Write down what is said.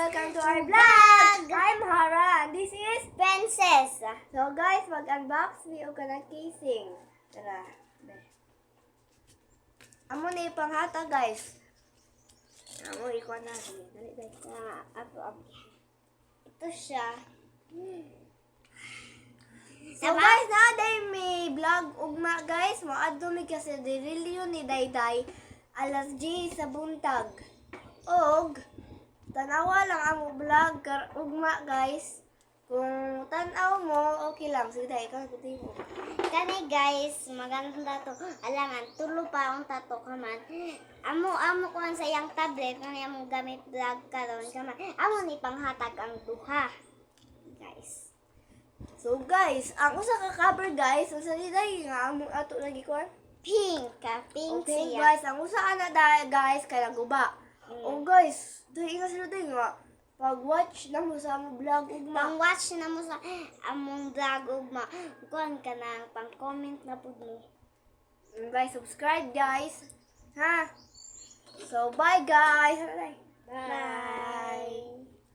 welcome to our vlog! I'm Hara, and this is Princess. So guys, mag-unbox mi og kanang casing. Tara. Amo na ipanghata guys. Amo ikuha na. Dali guys. Ito siya. So guys, naday may vlog ugma guys. Maadto mi kasi dirilyo ni Dayday alas 10 sa buntag. Og tanawa lang ang vlog ugma guys. Kung tanaw mo, okay lang. Sige tayo, ikaw ikutin mo. Kani guys, maganda to. Alangan, tulo pa akong tato kaman. Amo ko ang sayang tablet kung yung gamit vlog karon kaman. Amo ni panghatag ang duha. Guys. So guys, ang usa ka cover guys, usa ni Day nga amo ato lagi kuan. Pink Okay siya. guys, ang usa ana da guys kay guba. Oh guys, dahil nga sila tayo nga. Pag-watch na mo sa among vlog ugma. Pang-watch na mo sa among vlog ugma. Kuan ka na, pang-comment na pud mo. Guys, subscribe guys. Ha? So bye guys. Bye. Bye.